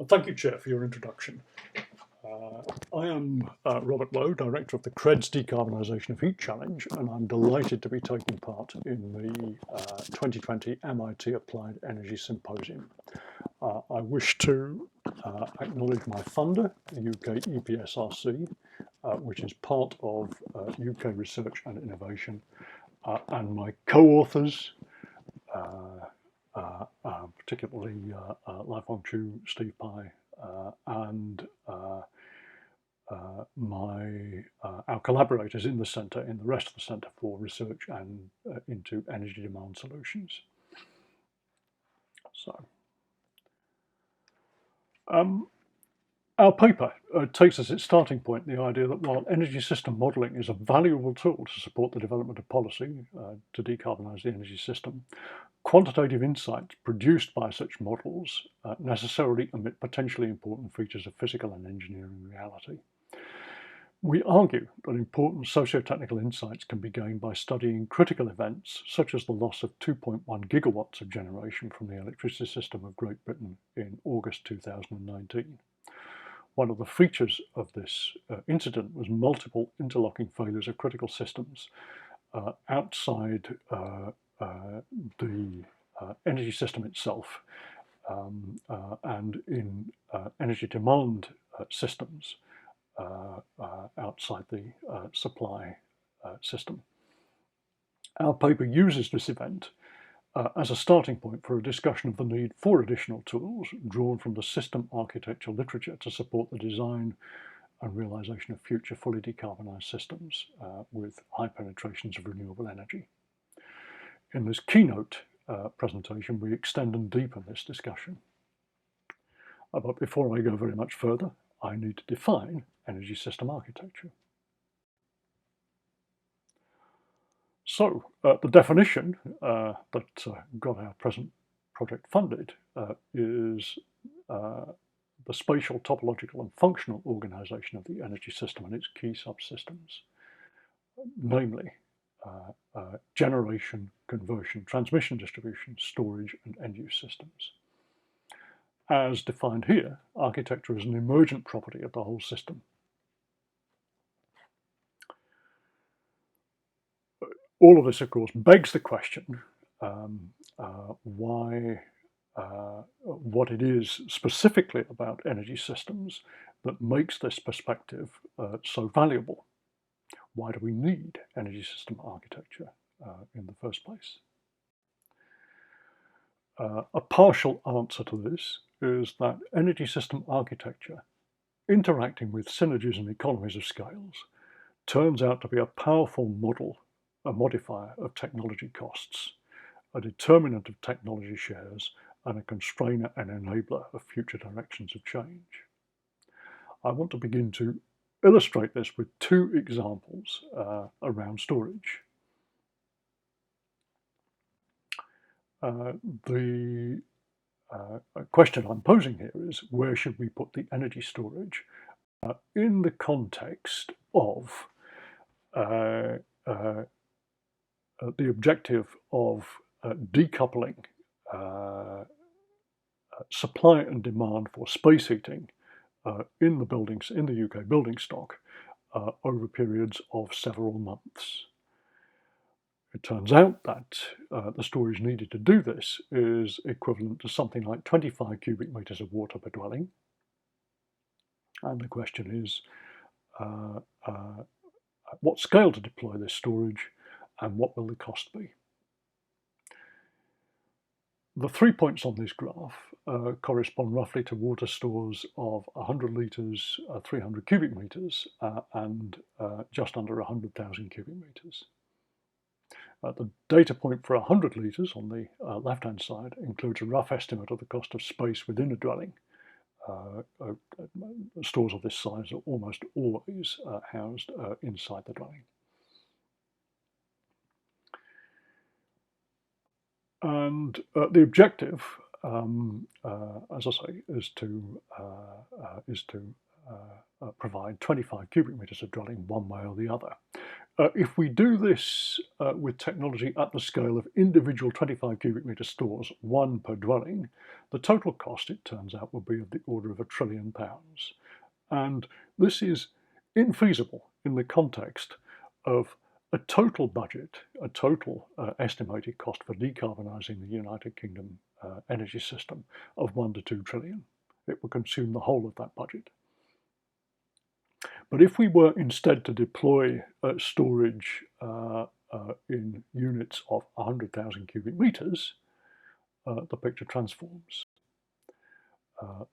Thank you, Chair, for your introduction. I am Robert Lowe, Director of the CRED's Decarbonisation of Heat Challenge, and I'm delighted to be taking part in the 2020 MIT Applied Energy Symposium. I wish to acknowledge my funder, the UK EPSRC, which is part of UK Research and Innovation, and my co-authors, particularly Lai-Fong Chu, Steve Pye, and our collaborators in the centre, in the rest of the Centre for Research and into Energy Demand Solutions. So, our paper takes as its starting point the idea that while energy system modelling is a valuable tool to support the development of policy to decarbonise the energy system, quantitative insights produced by such models necessarily omit potentially important features of physical and engineering reality. We argue that important socio-technical insights can be gained by studying critical events such as the loss of 2.1 gigawatts of generation from the electricity system of Great Britain in August 2019. One of the features of this incident was multiple interlocking failures of critical systems outside the energy system itself and in energy demand systems outside the supply system. Our paper uses this event as a starting point for a discussion of the need for additional tools drawn from the system architecture literature to support the design and realisation of future fully decarbonised systems with high penetrations of renewable energy. In this keynote presentation, we extend and deepen this discussion. But before I go very much further, I need to define energy system architecture. So the definition that got our present project funded is the spatial, topological and functional organisation of the energy system and its key subsystems, namely generation, conversion, transmission, distribution, storage and end-use systems. As defined here, architecture is an emergent property of the whole system. All of this, of course, begs the question what it is specifically about energy systems that makes this perspective so valuable. Why do we need energy system architecture in the first place? A partial answer to this is that energy system architecture, interacting with synergies and economies of scales, turns out to be a powerful model, a modifier of technology costs, a determinant of technology shares, and a constrainer and enabler of future directions of change. I want to begin to illustrate this with two examples around storage. The question I'm posing here is, where should we put the energy storage in the context of the objective of decoupling supply and demand for space heating in the buildings, in the UK building stock, over periods of several months. It turns out that the storage needed to do this is equivalent to something like 25 cubic metres of water per dwelling. And the question is, at what scale to deploy this storage and what will the cost be? The 3 points on this graph correspond roughly to water stores of 100 litres, 300 cubic metres, and just under 100,000 cubic metres. The data point for 100 litres on the left-hand side includes a rough estimate of the cost of space within a dwelling. Stores of this size are almost always housed inside the dwelling. And the objective, as I say, is to provide 25 cubic metres of dwelling one way or the other. If we do this with technology at the scale of individual 25 cubic metre stores, one per dwelling, the total cost, it turns out, will be of the order of £1 trillion. And this is infeasible in the context of a total budget, a total estimated cost for decarbonising the United Kingdom energy system of 1 to 2 trillion. It will consume the whole of that budget. But if we were instead to deploy storage in units of 100,000 cubic metres, the picture transforms.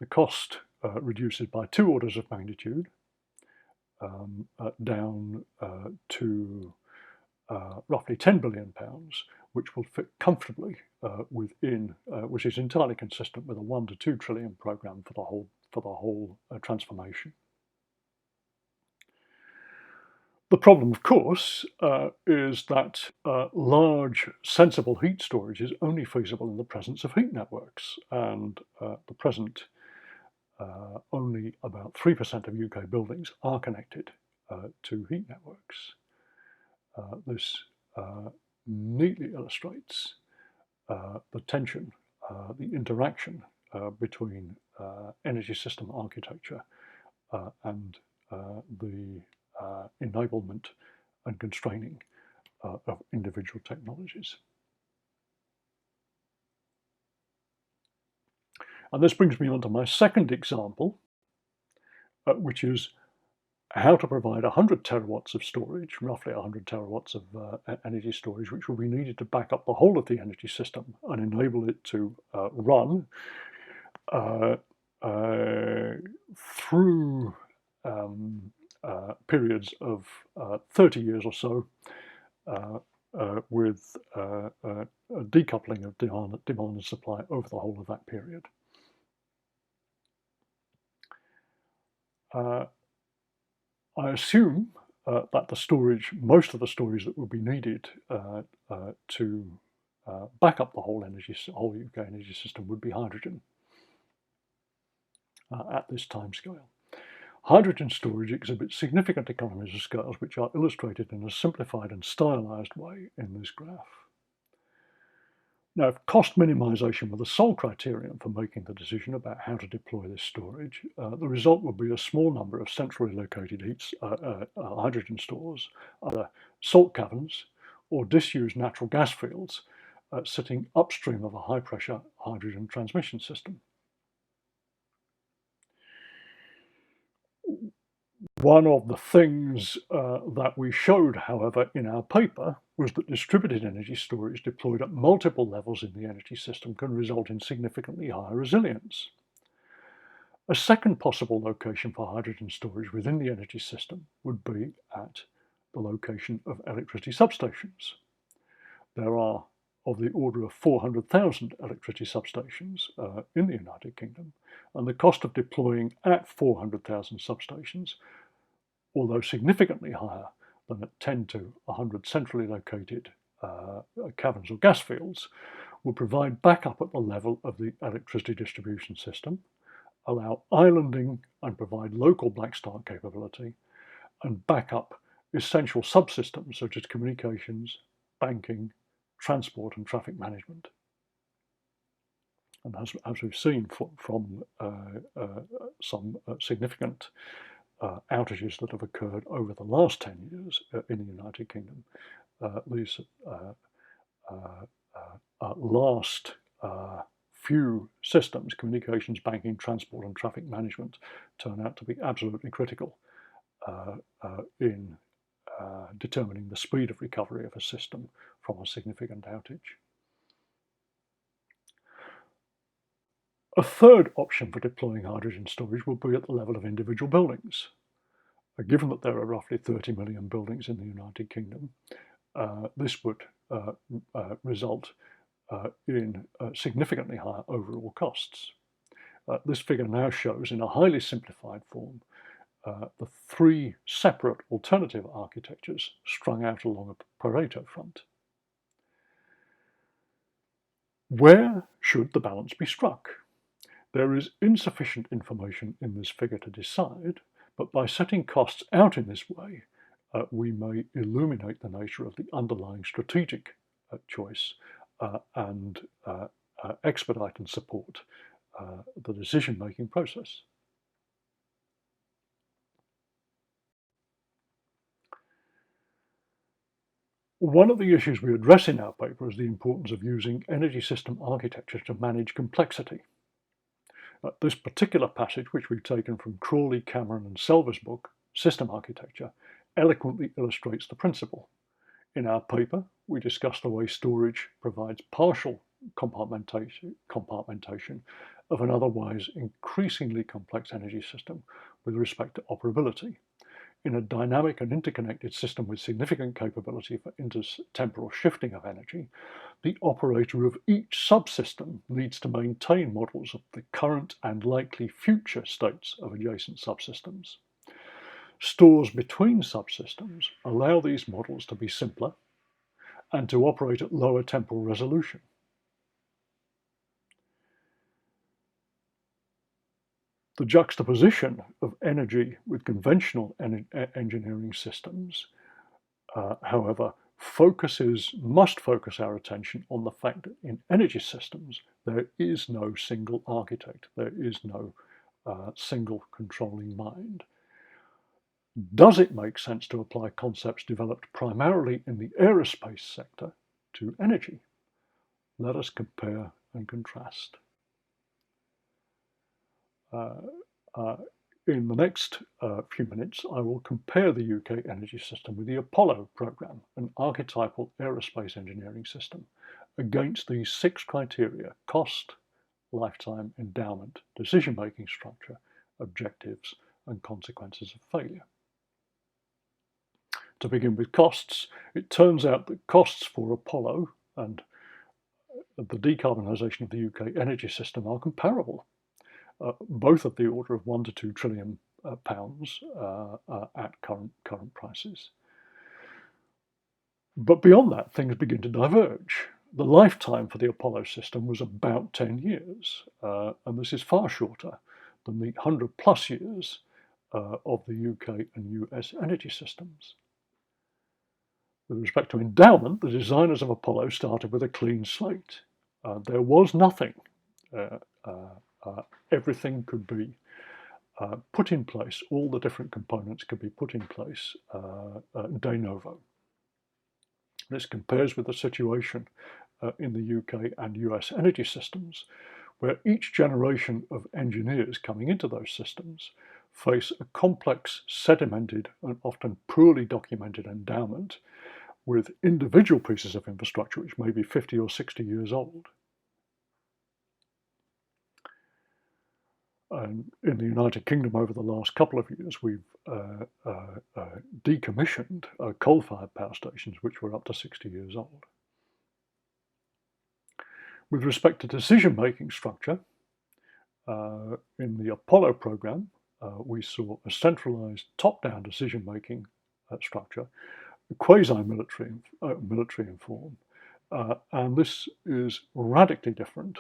The cost reduces by 2 orders of magnitude, down to roughly £10 billion, which will fit comfortably within, which is entirely consistent with a 1 to 2 trillion programme for the whole transformation. The problem, of course, is that large, sensible heat storage is only feasible in the presence of heat networks, and at the present, only about 3% of UK buildings are connected to heat networks. This neatly illustrates the tension, the interaction between energy system architecture and the enablement and constraining of individual technologies. And this brings me on to my second example, which is how to provide 100 terawatts of storage, roughly 100 terawatts of energy storage, which will be needed to back up the whole of the energy system and enable it to run through periods of 30 years or so with a decoupling of demand and supply over the whole of that period. I assume that the storage, most of the storage that would be needed to back up the whole UK energy system would be hydrogen at this time scale. Hydrogen storage exhibits significant economies of scale, which are illustrated in a simplified and stylized way in this graph. Now, if cost minimization were the sole criterion for making the decision about how to deploy this storage, the result would be a small number of centrally located hydrogen stores, either salt caverns or disused natural gas fields sitting upstream of a high-pressure hydrogen transmission system. One of the things that we showed, however, in our paper was that distributed energy storage deployed at multiple levels in the energy system can result in significantly higher resilience. A second possible location for hydrogen storage within the energy system would be at the location of electricity substations. There are of the order of 400,000 electricity substations in the United Kingdom, and the cost of deploying at 400,000 substations, although significantly higher than at 10 to 100 centrally located caverns or gas fields, will provide backup at the level of the electricity distribution system, allow islanding and provide local black start capability, and back up essential subsystems such as communications, banking, transport and traffic management. And as we've seen from some significant outages that have occurred over the last 10 years in the United Kingdom, these last few systems, communications, banking, transport and traffic management, turn out to be absolutely critical in determining the speed of recovery of a system from a significant outage. A third option for deploying hydrogen storage will be at the level of individual buildings. Given that there are roughly 30 million buildings in the United Kingdom, this would result in significantly higher overall costs. This figure now shows in a highly simplified form the 3 separate alternative architectures strung out along a Pareto front. Where should the balance be struck? There is insufficient information in this figure to decide, but by setting costs out in this way, we may illuminate the nature of the underlying strategic choice and expedite and support the decision-making process. One of the issues we address in our paper is the importance of using energy system architecture to manage complexity. This particular passage, which we've taken from Crawley, Cameron and Selva's book, System Architecture, eloquently illustrates the principle. In our paper, we discuss the way storage provides partial compartmentation of an otherwise increasingly complex energy system with respect to operability. In a dynamic and interconnected system with significant capability for intertemporal shifting of energy, the operator of each subsystem needs to maintain models of the current and likely future states of adjacent subsystems. Stores between subsystems allow these models to be simpler and to operate at lower temporal resolution. The juxtaposition of energy with conventional engineering systems, however, must focus our attention on the fact that in energy systems there is no single architect, there is no single controlling mind. Does it make sense to apply concepts developed primarily in the aerospace sector to energy? Let us compare and contrast. In the next few minutes, I will compare the UK energy system with the Apollo programme, an archetypal aerospace engineering system, against these 6 criteria: cost, lifetime, endowment, decision-making structure, objectives, and consequences of failure. To begin with costs, it turns out that costs for Apollo and the decarbonisation of the UK energy system are comparable, both of the order of £1 to £2 trillion at current prices. But beyond that, things begin to diverge. The lifetime for the Apollo system was about 10 years, and this is far shorter than the 100+ years of the UK and US energy systems. With respect to endowment, the designers of Apollo started with a clean slate. There was nothing. Everything could be put in place, all the different components could be put in place de novo. This compares with the situation in the UK and US energy systems, where each generation of engineers coming into those systems face a complex, sedimented, and often poorly documented endowment with individual pieces of infrastructure which may be 50 or 60 years old. And in the United Kingdom, over the last couple of years, we've decommissioned coal-fired power stations which were up to 60 years old. With respect to decision-making structure, in the Apollo program, we saw a centralized top-down decision-making structure, quasi-military in form, and this is radically different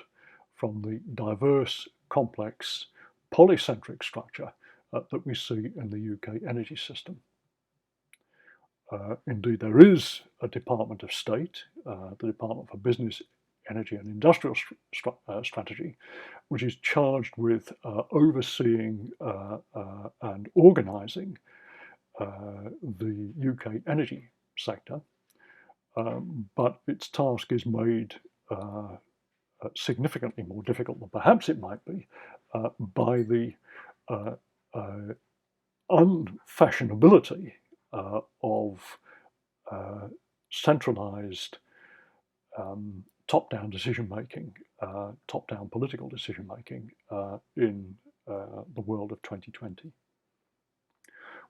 from the diverse, complex, polycentric structure that we see in the UK energy system. Indeed, there is a Department of State, the Department for Business, Energy and Industrial Strategy, which is charged with overseeing and organising the UK energy sector, but its task is made significantly more difficult than perhaps it might be by the unfashionability of centralized top-down decision-making, top-down political decision-making in the world of 2020.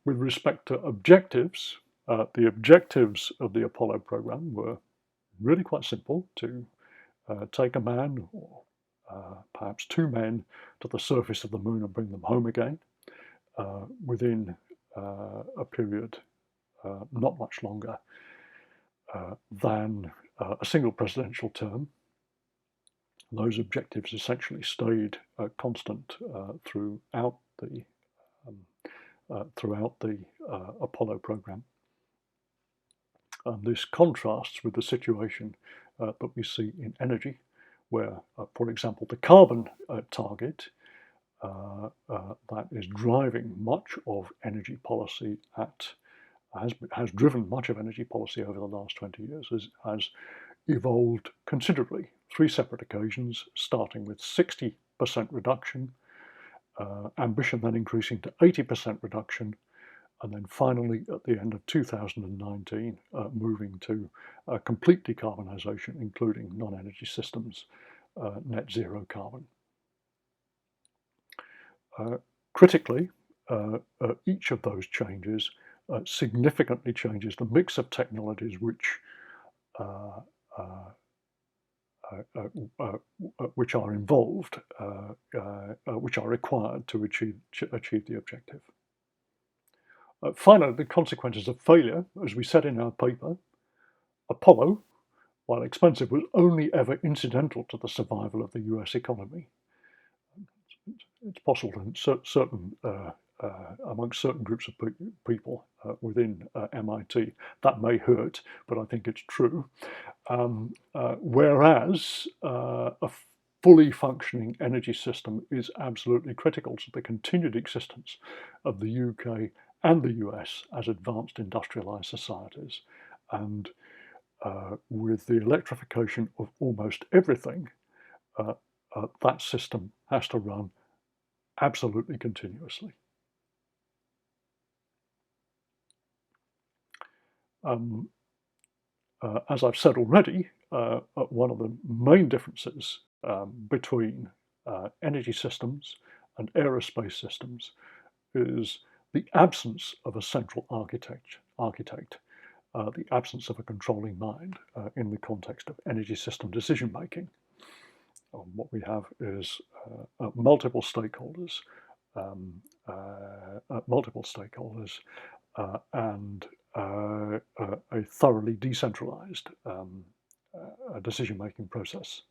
With respect to objectives, the objectives of the Apollo program were really quite simple: to take a man, or perhaps 2 men, to the surface of the moon and bring them home again within a period not much longer than a single presidential term. Those objectives essentially stayed constant throughout the Apollo program. And this contrasts with the situation that we see in energy, where, for example, the carbon target that is driving much of energy policy has driven much of energy policy over the last 20 years, has evolved considerably. 3 separate occasions, starting with 60% reduction, ambition then increasing to 80% reduction, and then finally at the end of 2019 moving to complete decarbonisation, including non-energy systems, net zero carbon. Critically, each of those changes significantly changes the mix of technologies which are involved, which are required to achieve the objective. Finally, the consequences of failure, as we said in our paper, Apollo, while expensive, was only ever incidental to the survival of the US economy. It's possible that amongst certain groups of people within MIT, that may hurt, but I think it's true. Whereas a fully functioning energy system is absolutely critical to the continued existence of the UK and the US as advanced industrialized societies. And with the electrification of almost everything, that system has to run absolutely continuously. As I've said already, one of the main differences between energy systems and aerospace systems is the absence of a central architect, the absence of a controlling mind in the context of energy system decision making. What we have is multiple stakeholders, and a thoroughly decentralized decision-making process.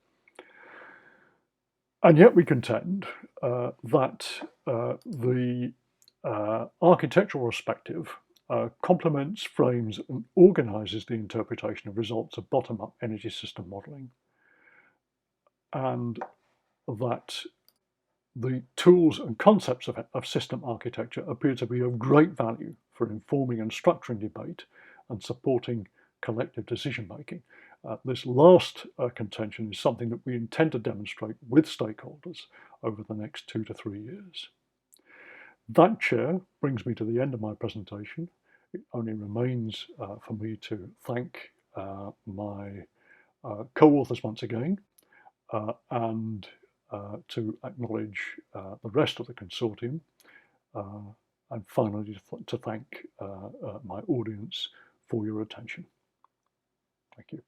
And yet we contend that the architectural perspective complements, frames, and organizes the interpretation of results of bottom-up energy system modeling, and that the tools and concepts of system architecture appear to be of great value for informing and structuring debate and supporting collective decision-making. This last contention is something that we intend to demonstrate with stakeholders over the next 2 to 3 years. That, Chair, brings me to the end of my presentation. It only remains for me to thank my co-authors once again, and to acknowledge the rest of the consortium, and finally to thank my audience for your attention. Thank you.